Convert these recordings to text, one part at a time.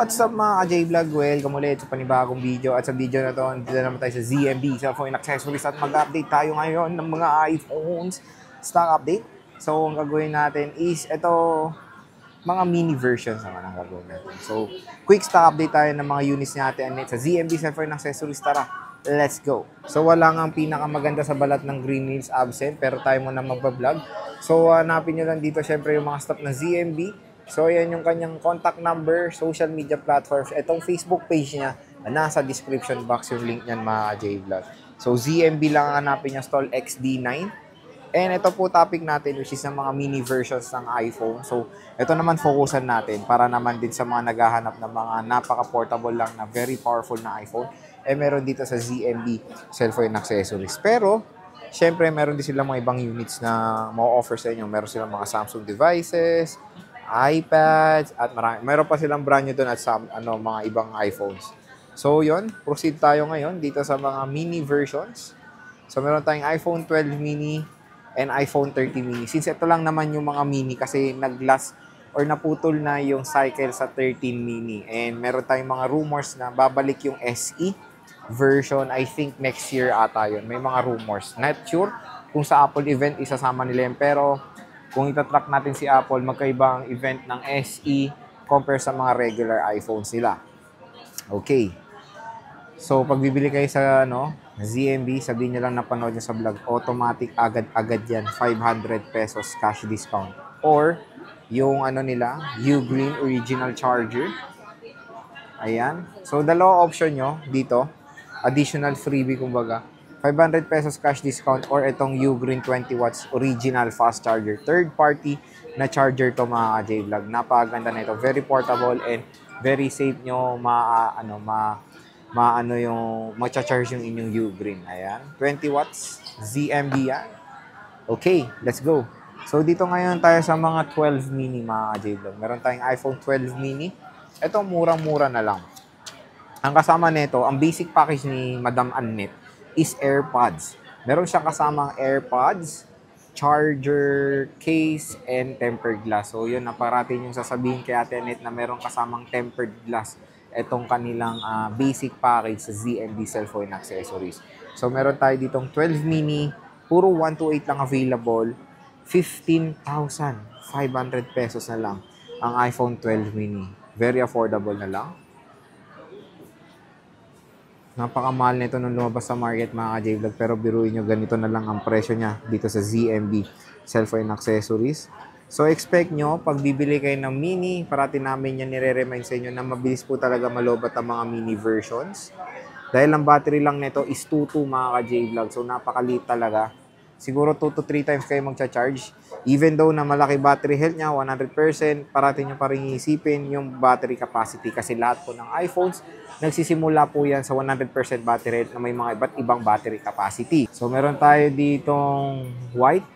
What's up mga ka-J-Vlog? Welcome ulit sa panibagong video. At sa video na to, dito naman tayo sa ZMB, Cellphone Accessories. At mag-update tayo ngayon ng mga iPhones stock update. So, ang gagawin natin is, ito, mga mini versions naman ang gagawin natin. So, quick stock update tayo ng mga units natin sa ZMB Cellphone Accessories. Tara, let's go! So, wala nga ang pinakamaganda sa balat ng Green Hills absent, pero tayo muna magbablog. So, hanapin nyo lang dito syempre yung mga stock ng ZMB. So, yan yung kanyang contact number, social media platforms. Itong Facebook page niya, nasa description box yung link niyan mga J-Vlog. So, ZMB lang hanapin niya, stall XD9. And ito po topic natin, which is ng mga mini versions ng iPhone. So, ito naman focusan natin para naman din sa mga naghahanap ng mga napaka-portable lang na very powerful na iPhone. Meron dito sa ZMB Cellphone Accessories. Pero, syempre, meron din silang mga ibang units na ma-offer sa inyo. Meron silang mga Samsung devices, iPads, at meron pa silang brand new doon at mga ibang iPhones. So, yon, proceed tayo ngayon dito sa mga mini versions. So, meron tayong iPhone 12 mini and iPhone 30 mini. Since ito lang naman yung mga mini kasi nag-last or naputol na yung cycle sa 13 mini. And meron tayong mga rumors na babalik yung SE version, I think next year ata yun. May mga rumors. Not sure kung sa Apple event isasama nila yun, pero kung itatrack natin si Apple, magkaibang event ng SE compare sa mga regular iPhones nila. Okay. So, pag bibili kayo sa ZMB, sabihin nyo lang napanood nyo sa vlog, automatic agad-agad yan, 500 pesos cash discount. Or, yung nila, Ugreen Original Charger. Ayan. So, dalawa option nyo dito. Additional freebie, kumbaga. 500 pesos cash discount or itong Ugreen 20 watts original fast charger. Third party na charger to mga J-Vlog. Napakaganda na ito. Very portable and very safe nyo ma-charge yung inyong Ugreen. Ayan. 20 watts. ZMB yan. Okay, let's go. So, dito ngayon tayo sa mga 12 mini mga J-Vlog. Meron tayong iPhone 12 mini. Ito, murang-mura na lang. Ang kasama nito, ang basic package ni Madam Annette is AirPods. Meron siyang kasamang AirPods, charger, case, and tempered glass. So, yun, naparating yung sasabihin kay Ate Annette na meron kasamang tempered glass itong kanilang basic package sa ZMB Cellphone Accessories. So, meron tayo ditong 12 mini, puro 128 lang available, 15,500 pesos na lang ang iPhone 12 mini. Very affordable na lang. Napakamahal nito nung lumabas sa market mga ka-J-Vlog, pero biruin nyo, ganito na lang ang presyo niya dito sa ZMB Cellphone Accessories. So expect nyo, pag bibili kayo ng mini, parati namin yan nire-remind sa inyo na mabilis po talaga malobat ang mga mini versions. Dahil ang battery lang nito is 2.2 mga ka-J-Vlog, so napakaliit talaga. Siguro 2 to 3 times kayo magcha-charge. Even though na malaki battery health niya, 100%, parati nyo pa rin iisipin yung battery capacity. Kasi lahat po ng iPhones, nagsisimula po yan sa 100% battery health na may mga iba't ibang battery capacity. So, meron tayo ditong white.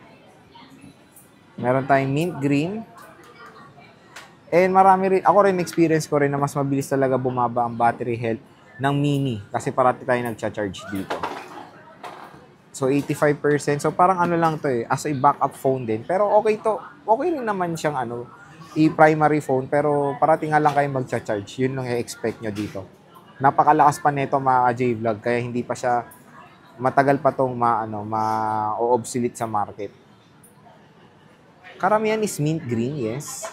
Meron tayong mint green. And marami rin, ako rin experience ko rin na mas mabilis talaga bumaba ang battery health ng mini. Kasi parati tayo nagcha-charge dito. So, 85%. So, parang lang to as a backup phone din. Pero okay to. Okay rin naman siyang i-primary phone. Pero parating nga lang kayo magcha-charge. Yun lang i-expect nyo dito. Napakalakas pa nito mga J-Vlog. Kaya hindi pa siya, matagal pa tong ma-obsolete sa market. Karamihan is mint green, yes.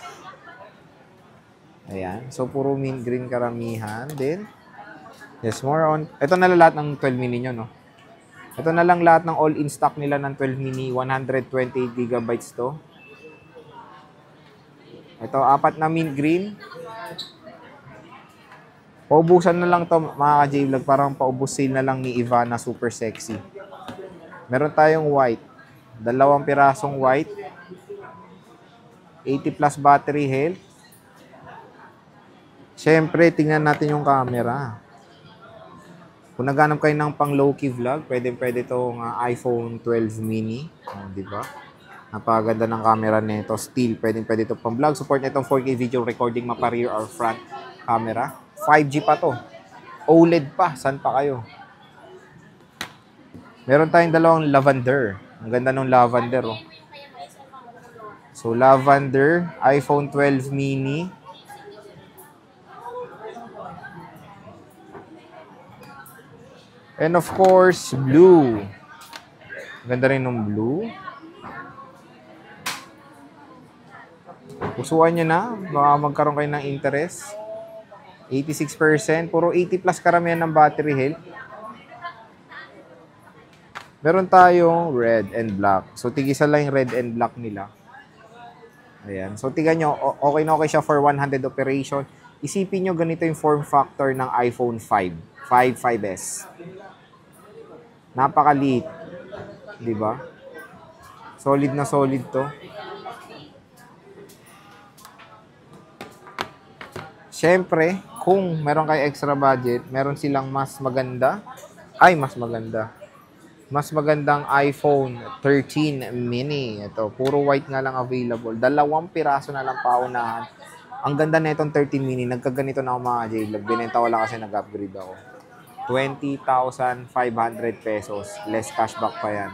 Ayan. So, puro mint green karamihan. Then, yes, more on. Ito na lahat ng 12 mini nyo, no? Ito na lang lahat ng all-in stock nila ng 12 mini, 128 gigabytes to. Ito, 4 na mint green. Paubusan na lang to mga ka-J-Vlog, parang paubos sale na lang ni Ivana, super sexy. Meron tayong white. 2 pirasong white. 80 plus battery health. Siyempre, tingnan natin yung camera. Kung naghanap kayo ng pang low-key vlog, pwede itong iPhone 12 mini. Diba? Napakaganda ng camera nito. Still, pwede ito pang vlog. Support nitong 4K video recording, mapa rear or front camera. 5G pa to. OLED pa. San pa kayo? Meron tayong dalawang lavender. Ang ganda ng lavender, oh. So, lavender, iPhone 12 mini. And of course, blue. Ganda rin ng blue. Pusuan nyo na. Baka magkaroon kayo ng interest. 86%. Puro 80 plus karamihan ng battery health. Meron tayong red and black. So, tigisa lang yung red and black nila. Ayan. So, tignan nyo. Okay na okay siya for 100 operation. Isipin nyo, ganito yung form factor ng iPhone 5. 5S. Napakaliit. Diba? Solid na solid to. Siyempre, kung meron kayo extra budget, meron silang mas magandang iPhone 13 mini. Ito, puro white nga lang available. 2 piraso na lang paunahan. Ang ganda na itong 13 mini. Nagkaganito na ako mga J-Log. Binenta ko lang kasi nag-upgrade ako. 20,500 pesos. Less cashback pa yan.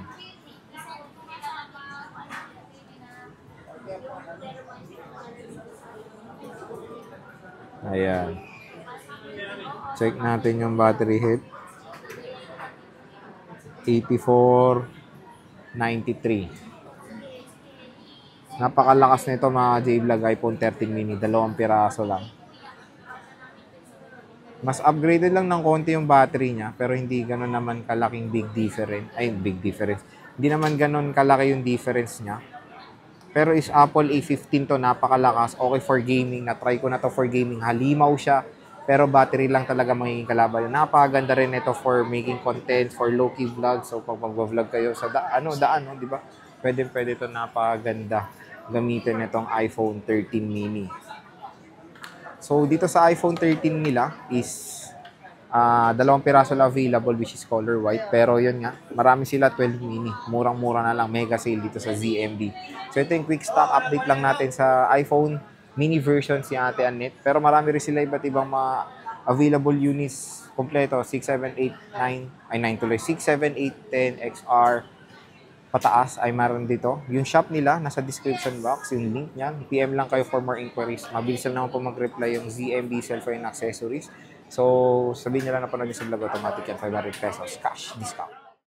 Ayan. Check natin yung battery health. 84.93. Napakalakas nito mga J-Vlog iPhone 13 mini. 2 piraso lang. Mas upgraded lang ng konti yung battery niya, pero hindi gano'n naman kalaking big difference. Hindi naman gano'n kalaki yung difference niya. Pero is Apple A15 to, napakalakas. Okay for gaming. Na-try ko na to for gaming. Halimaw siya. Pero battery lang talaga magiging kalaban. Napakaganda rin ito for making content, for low-key vlog. So, pag mag-vlog kayo sa daan, di ba? Pwede ito, napakaganda gamitin itong iPhone 13 mini. So, dito sa iPhone 13 nila is 2 piraso lang available, which is color white. Pero yun nga, marami sila 12 mini. Murang-mura na lang. Mega sale dito sa ZMB. So, ito yung quick stock update lang natin sa iPhone mini version si Ate Annette. Pero marami rin sila iba't ibang mga available units kompleto. 6, 7, 8, 9. Ay, 9 tuloy. 6, 7, 8, 10, XR. Pataas ay meron dito. Yung shop nila, nasa description box. Yung link niyan. PM lang kayo for more inquiries. Mabilis lang naman po mag-reply yung ZMB cellphone accessories. So, sabihin nyo lang na panood sa vlog, automatic yan. 500 pesos cash discount.